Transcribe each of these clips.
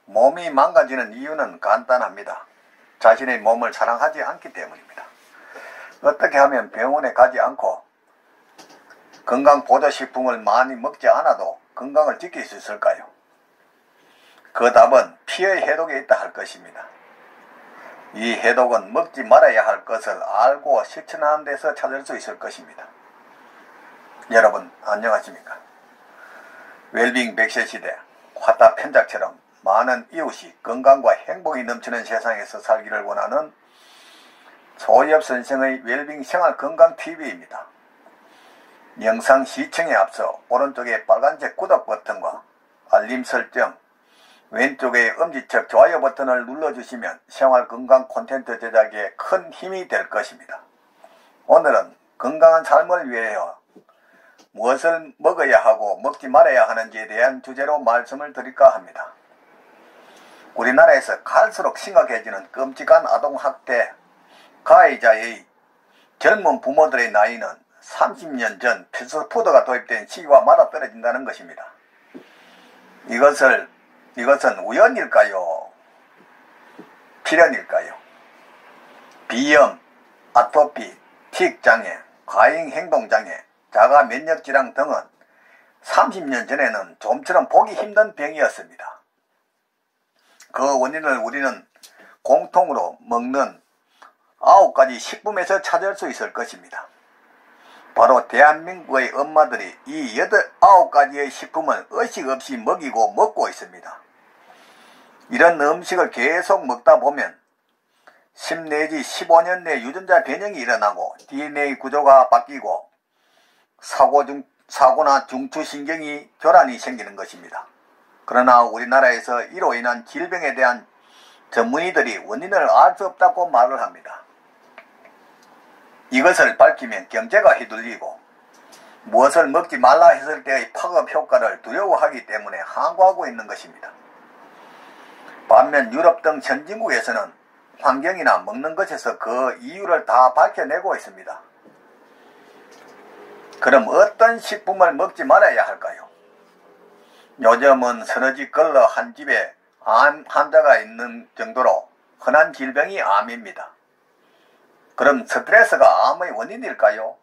몸이 망가지는 이유는 간단합니다. 자신의 몸을 사랑하지 않기 때문입니다. 어떻게 하면 병원에 가지 않고 건강보조식품을 많이 먹지 않아도 건강을 지킬 수 있을까요? 그 답은 피의 해독에 있다 할 것입니다. 이 해독은 먹지 말아야 할 것을 알고 실천하는 데서 찾을 수 있을 것입니다. 여러분 안녕하십니까? 웰빙 100세 시대 화타 편작처럼 많은 이웃이 건강과 행복이 넘치는 세상에서 살기를 원하는 소엽 선생의 웰빙 생활 건강 TV입니다. 영상 시청에 앞서 오른쪽에 빨간색 구독 버튼과 알림 설정, 왼쪽에 엄지척 좋아요 버튼을 눌러주시면 생활 건강 콘텐츠 제작에 큰 힘이 될 것입니다. 오늘은 건강한 삶을 위하여 무엇을 먹어야 하고 먹지 말아야 하는지에 대한 주제로 말씀을 드릴까 합니다. 우리나라에서 갈수록 심각해지는 끔찍한 아동학대, 가해자의 젊은 부모들의 나이는 30년 전 패스트푸드가 도입된 시기와 맞아떨어진다는 것입니다. 이것은 우연일까요? 필연일까요? 비염, 아토피, 틱장애, 과잉행동장애, 자가 면역질환 등은 30년 전에는 좀처럼 보기 힘든 병이었습니다. 그 원인을 우리는 공통으로 먹는 9가지 식품에서 찾을 수 있을 것입니다. 바로 대한민국의 엄마들이 이 9가지의 식품을 의식 없이 먹이고 먹고 있습니다. 이런 음식을 계속 먹다 보면 10 내지 15년 내 유전자 변형이 일어나고 DNA 구조가 바뀌고 사고나 중추신경이 교란이 생기는 것입니다. 그러나 우리나라에서 이로 인한 질병에 대한 전문의들이 원인을 알 수 없다고 말을 합니다. 이것을 밝히면 경제가 휘둘리고 무엇을 먹지 말라 했을 때의 파급 효과를 두려워하기 때문에 항거하고 있는 것입니다. 반면 유럽 등 선진국에서는 환경이나 먹는 것에서 그 이유를 다 밝혀내고 있습니다. 그럼 어떤 식품을 먹지 말아야 할까요? 요즘은 서너 집 걸러 한 집에 암 환자가 있는 정도로 흔한 질병이 암입니다. 그럼 스트레스가 암의 원인일까요?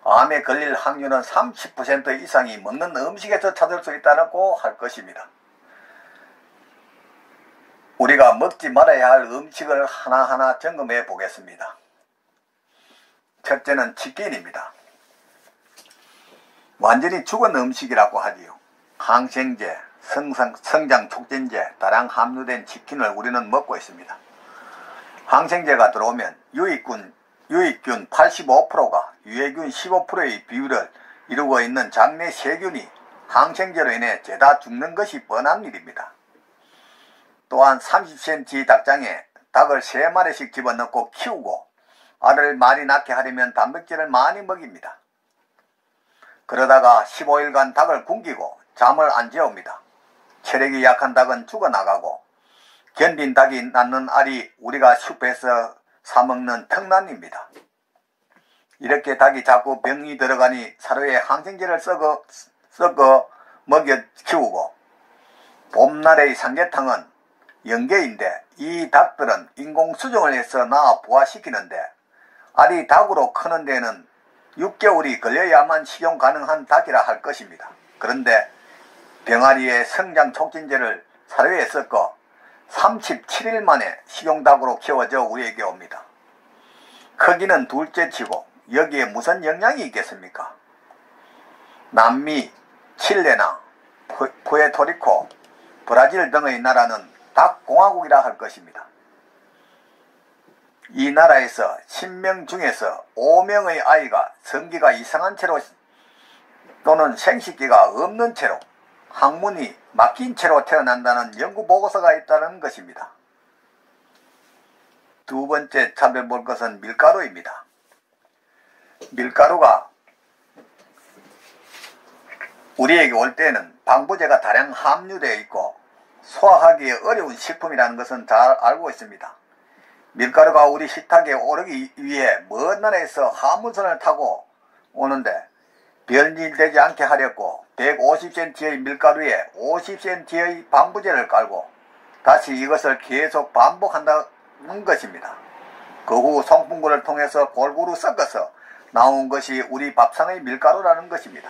암에 걸릴 확률은 30% 이상이 먹는 음식에서 찾을 수 있다고 할 것입니다. 우리가 먹지 말아야 할 음식을 하나하나 점검해 보겠습니다. 첫째는 치킨입니다. 완전히 죽은 음식이라고 하지요. 항생제, 성장 촉진제, 다량 함유된 치킨을 우리는 먹고 있습니다. 항생제가 들어오면 유익균 85%가 유해균 15%의 비율을 이루고 있는 장내 세균이 항생제로 인해 죄다 죽는 것이 뻔한 일입니다. 또한 30cm 닭장에 닭을 3마리씩 집어넣고 키우고 알을 많이 낳게 하려면 단백질을 많이 먹입니다. 그러다가 15일간 닭을 굶기고 잠을 안 재웁니다. 체력이 약한 닭은 죽어나가고 견딘 닭이 낳는 알이 우리가 슈퍼에서 사먹는 턱난입니다. 이렇게 닭이 자꾸 병이 들어가니 사료에 항생제를 섞어 먹여 키우고 봄날의 삼계탕은 연계인데 이 닭들은 인공수정을 해서 낳아 부화시키는데 알이 닭으로 크는 데는 6개월이 걸려야만 식용 가능한 닭이라 할 것입니다. 그런데 병아리의 성장 촉진제를 사료에 섞어 37일 만에 식용닭으로 키워져 우리에게 옵니다. 크기는 둘째치고 여기에 무슨 영양이 있겠습니까? 남미, 칠레나 푸에토리코, 브라질 등의 나라는 닭공화국이라 할 것입니다. 이 나라에서 10명 중에서 5명의 아이가 성기가 이상한 채로 또는 생식기가 없는 채로 항문이 막힌 채로 태어난다는 연구 보고서가 있다는 것입니다. 두 번째 찾아볼 것은 밀가루입니다. 밀가루가 우리에게 올 때는 방부제가 다량 함유되어 있고 소화하기 어려운 식품이라는 것은 잘 알고 있습니다. 밀가루가 우리 식탁에 오르기 위해 먼 나라에서 화물선을 타고 오는데 별일 되지 않게 하려고 150cm의 밀가루에 50cm의 방부제를 깔고 다시 이것을 계속 반복한다는 것입니다. 그 후 송풍구를 통해서 골고루 섞어서 나온 것이 우리 밥상의 밀가루라는 것입니다.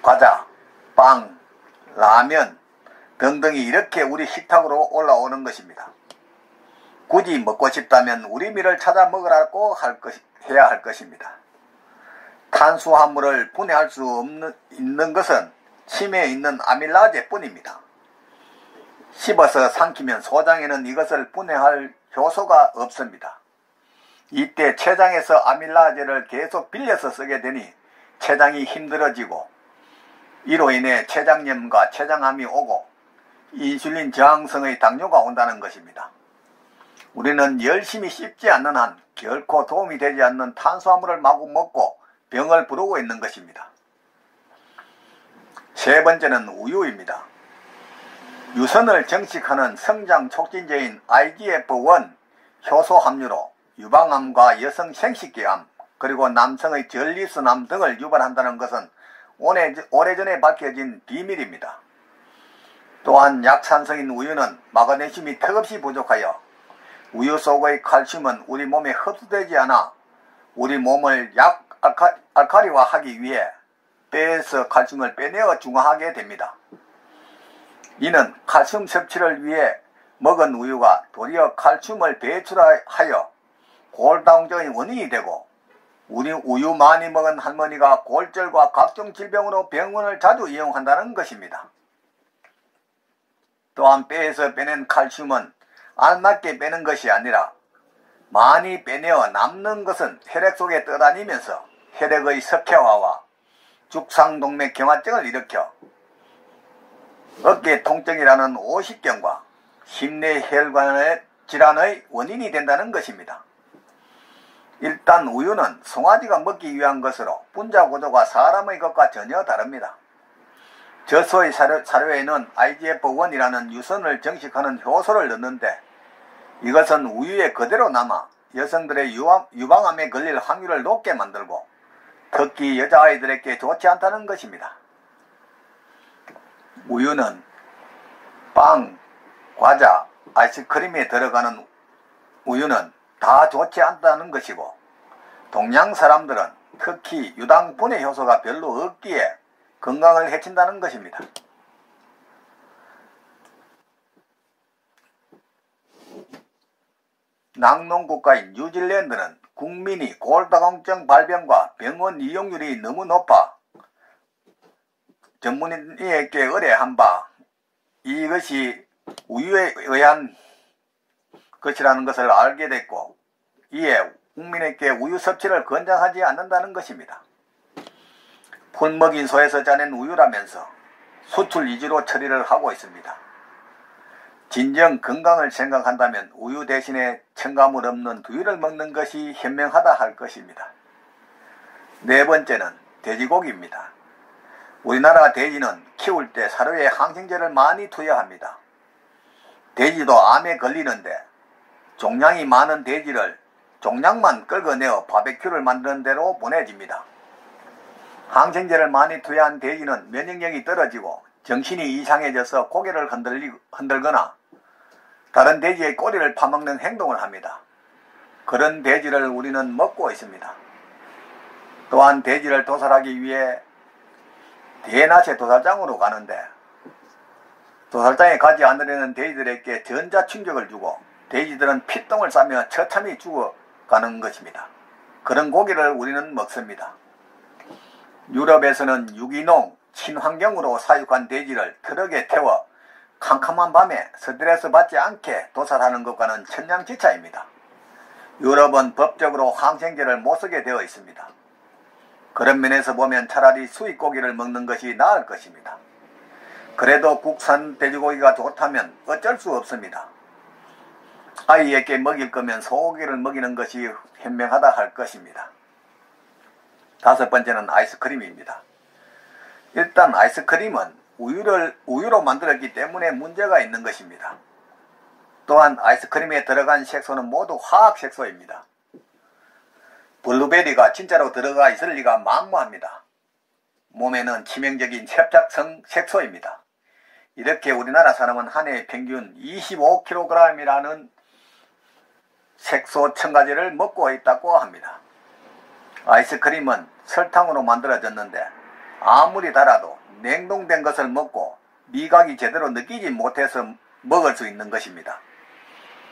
과자, 빵, 라면 등등이 이렇게 우리 식탁으로 올라오는 것입니다. 굳이 먹고 싶다면 우리 밀을 찾아 먹으라고 해야 할 것입니다. 탄수화물을 분해할 수 있는 것은 침에 있는 아밀라제 뿐입니다. 씹어서 삼키면 소장에는 이것을 분해할 효소가 없습니다. 이때 췌장에서 아밀라제를 계속 빌려서 쓰게 되니 췌장이 힘들어지고 이로 인해 췌장염과 췌장암이 오고 인슐린 저항성의 당뇨가 온다는 것입니다. 우리는 열심히 씹지 않는 한 결코 도움이 되지 않는 탄수화물을 마구 먹고 병을 부르고 있는 것입니다. 세 번째는 우유입니다. 유선을 정식하는 성장 촉진제인 IGF-1 효소 함유로 유방암과 여성 생식기암 그리고 남성의 전립선암 등을 유발한다는 것은 오래전에 밝혀진 비밀입니다. 또한 약산성인 우유는 마그네슘이 턱없이 부족하여 우유 속의 칼슘은 우리 몸에 흡수되지 않아 우리 몸을 알칼리화하기 위해 폐에서 칼슘을 빼내어 중화하게 됩니다. 이는 칼슘 섭취를 위해 먹은 우유가 도리어 칼슘을 배출하여 골다공증의 원인이 되고 우리 우유 많이 먹은 할머니가 골절과 각종 질병으로 병원을 자주 이용한다는 것입니다. 또한 폐에서 빼낸 칼슘은 알맞게 빼는 것이 아니라 많이 빼내어 남는 것은 혈액 속에 떠다니면서 혈액의 석회화와 죽상동맥 경화증을 일으켜 어깨 통증이라는 오십견과 심내혈관 질환의 원인이 된다는 것입니다. 일단 우유는 송아지가 먹기 위한 것으로 분자 구조가 사람의 것과 전혀 다릅니다. 젖소의 사료에는 IGF-1이라는 유선을 정식하는 효소를 넣는데 이것은 우유에 그대로 남아 여성들의 유방암에 걸릴 확률을 높게 만들고 특히 여자아이들에게 좋지 않다는 것입니다. 우유는 빵, 과자, 아이스크림에 들어가는 우유는 다 좋지 않다는 것이고 동양 사람들은 특히 유당 분해 효소가 별로 없기에 건강을 해친다는 것입니다. 낙농국가인 뉴질랜드는 국민이 골다공증 발병과 병원 이용률이 너무 높아 전문의에게 의뢰한 바 이것이 우유에 의한 것이라는 것을 알게 됐고 이에 국민에게 우유 섭취를 권장하지 않는다는 것입니다. 푼 먹인 소에서 짜낸 우유라면서 수출 위주로 처리를 하고 있습니다. 진정 건강을 생각한다면 우유 대신에 첨가물 없는 두유를 먹는 것이 현명하다 할 것입니다. 네 번째는 돼지고기입니다. 우리나라 돼지는 키울 때 사료에 항생제를 많이 투여합니다. 돼지도 암에 걸리는데 종양이 많은 돼지를 종양만 끌어내어 바베큐를 만드는 데로 보내집니다. 항생제를 많이 투여한 돼지는 면역력이 떨어지고 정신이 이상해져서 고개를 흔들거나 다른 돼지의 꼬리를 파먹는 행동을 합니다. 그런 돼지를 우리는 먹고 있습니다. 또한 돼지를 도살하기 위해 대낮에 도살장으로 가는데 도살장에 가지 않으려는 돼지들에게 전자충격을 주고 돼지들은 피똥을 싸며 처참히 죽어가는 것입니다. 그런 고기를 우리는 먹습니다. 유럽에서는 유기농, 친환경으로 사육한 돼지를 트럭에 태워 캄캄한 밤에 스트레스 받지 않게 도살하는 것과는 천냥지차입니다. 유럽은 법적으로 항생제를 못 쓰게 되어 있습니다. 그런 면에서 보면 차라리 수입고기를 먹는 것이 나을 것입니다. 그래도 국산 돼지고기가 좋다면 어쩔 수 없습니다. 아이에게 먹일 거면 소고기를 먹이는 것이 현명하다 할 것입니다. 다섯 번째는 아이스크림입니다. 일단 아이스크림은 우유로 만들었기 때문에 문제가 있는 것입니다. 또한 아이스크림에 들어간 색소는 모두 화학 색소입니다. 블루베리가 진짜로 들어가 있을 리가 만무합니다. 몸에는 치명적인 협착성 색소입니다. 이렇게 우리나라 사람은 한 해 평균 25kg이라는 색소 첨가제를 먹고 있다고 합니다. 아이스크림은 설탕으로 만들어졌는데 아무리 달아도 냉동된 것을 먹고 미각이 제대로 느끼지 못해서 먹을 수 있는 것입니다.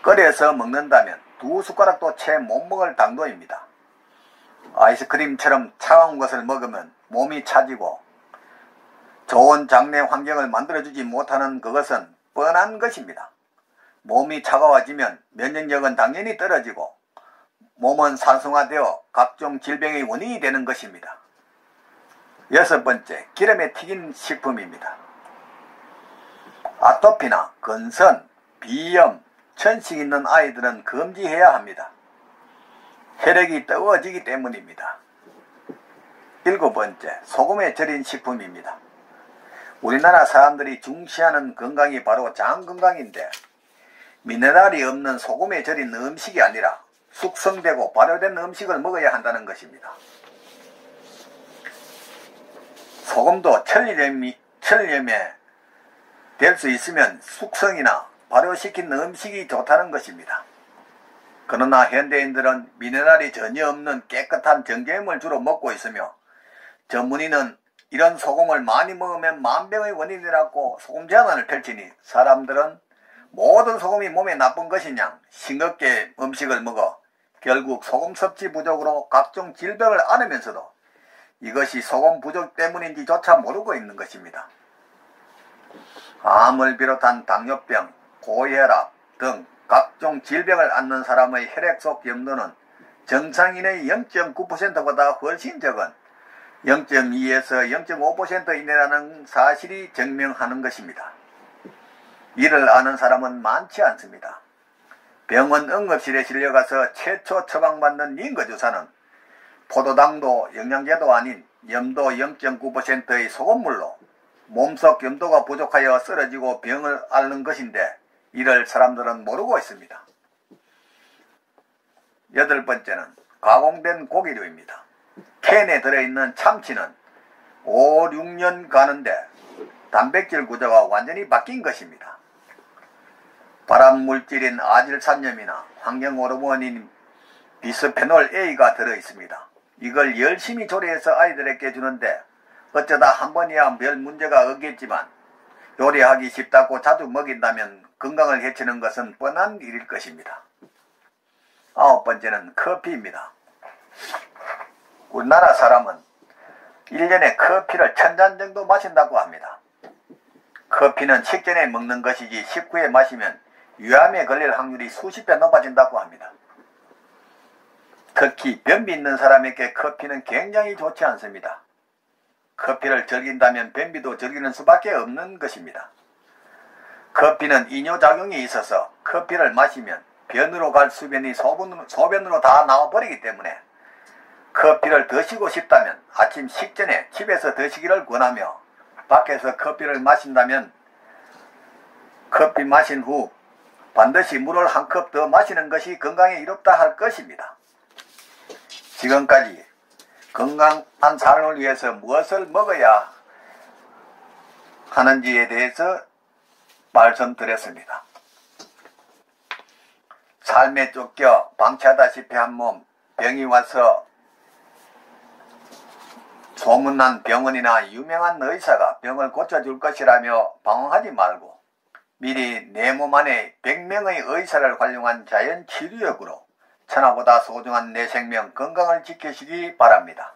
끓여서 먹는다면 2숟가락도 채 못 먹을 당도입니다. 아이스크림처럼 차가운 것을 먹으면 몸이 차지고 좋은 장내 환경을 만들어주지 못하는 그것은 뻔한 것입니다. 몸이 차가워지면 면역력은 당연히 떨어지고 몸은 산성화되어 각종 질병의 원인이 되는 것입니다. 6번째, 기름에 튀긴 식품입니다. 아토피나 건선, 비염, 천식 있는 아이들은 금지해야 합니다. 혈액이 뜨거워지기 때문입니다. 7번째, 소금에 절인 식품입니다. 우리나라 사람들이 중시하는 건강이 바로 장 건강인데 미네랄이 없는 소금에 절인 음식이 아니라 숙성되고 발효된 음식을 먹어야 한다는 것입니다. 소금도 천리염에 될 수 있으면 숙성이나 발효시킨 음식이 좋다는 것입니다. 그러나 현대인들은 미네랄이 전혀 없는 깨끗한 정제염을 주로 먹고 있으며 전문의는 이런 소금을 많이 먹으면 만병의 원인이라고 소금 제한을 펼치니 사람들은 모든 소금이 몸에 나쁜 것이냐 싱겁게 음식을 먹어 결국 소금 섭취 부족으로 각종 질병을 앓으면서도 이것이 소금 부족 때문인지조차 모르고 있는 것입니다. 암을 비롯한 당뇨병, 고혈압 등 각종 질병을 앓는 사람의 혈액 속 염도는 정상인의 0.9%보다 훨씬 적은 0.2에서 0.5% 이내라는 사실이 증명하는 것입니다. 이를 아는 사람은 많지 않습니다. 병원 응급실에 실려가서 최초 처방받는 링거주사는 포도당도 영양제도 아닌 염도 0.9%의 소금물로 몸속 염도가 부족하여 쓰러지고 병을 앓는 것인데 이를 사람들은 모르고 있습니다. 8번째는 가공된 고기류입니다. 캔에 들어있는 참치는 5, 6년 가는데 단백질 구조가 완전히 바뀐 것입니다. 발암물질인 아질산염이나 환경호르몬인 비스페놀 A가 들어있습니다. 이걸 열심히 조리해서 아이들에게 주는데 어쩌다 한 번이야 별 문제가 없겠지만 요리하기 쉽다고 자주 먹인다면 건강을 해치는 것은 뻔한 일일 것입니다. 9번째는 커피입니다. 우리나라 사람은 1년에 커피를 1000잔 정도 마신다고 합니다. 커피는 식전에 먹는 것이지 식후에 마시면 위암에 걸릴 확률이 수십 배 높아진다고 합니다. 특히 변비 있는 사람에게 커피는 굉장히 좋지 않습니다. 커피를 즐긴다면 변비도 즐기는 수밖에 없는 것입니다. 커피는 이뇨작용이 있어서 커피를 마시면 변으로 갈 수변이 소변으로 다 나와버리기 때문에 커피를 드시고 싶다면 아침 식전에 집에서 드시기를 권하며 밖에서 커피를 마신다면 커피 마신 후 반드시 물을 한 컵 더 마시는 것이 건강에 이롭다 할 것입니다. 지금까지 건강한 삶을 위해서 무엇을 먹어야 하는지에 대해서 말씀드렸습니다. 삶에 쫓겨 방치하다시피 한 몸, 병이 와서 소문난 병원이나 유명한 의사가 병을 고쳐줄 것이라며 방황하지 말고 미리 내 몸 안에 100명의 의사를 활용한 자연치료약으로 천하보다 소중한 내 생명, 건강을 지키시기 바랍니다.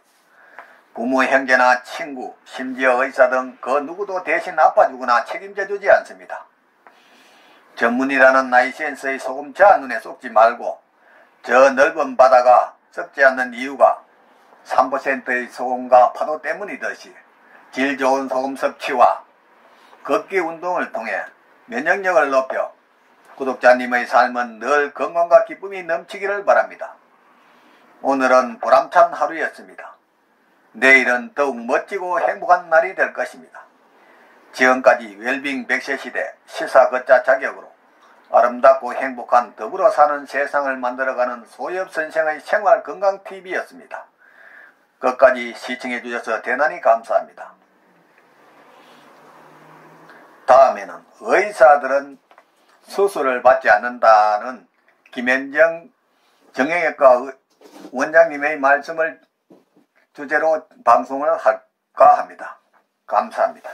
부모, 형제나 친구, 심지어 의사 등 그 누구도 대신 아파주거나 책임져주지 않습니다. 전문이라는 나이센스의 소금 제한 눈에 쏙지 말고 저 넓은 바다가 썩지 않는 이유가 3%의 소금과 파도 때문이듯이 질 좋은 소금 섭취와 걷기 운동을 통해 면역력을 높여 구독자님의 삶은 늘 건강과 기쁨이 넘치기를 바랍니다. 오늘은 보람찬 하루였습니다. 내일은 더욱 멋지고 행복한 날이 될 것입니다. 지금까지 웰빙 100세 시대 시사걷자 자격으로 아름답고 행복한 더불어 사는 세상을 만들어가는 소엽선생의 생활건강TV였습니다. 끝까지 시청해 주셔서 대단히 감사합니다. 다음에는 의사들은 수술을 받지 않는다는 김현정 정형외과 원장님의 말씀을 주제로 방송을 할까 합니다. 감사합니다.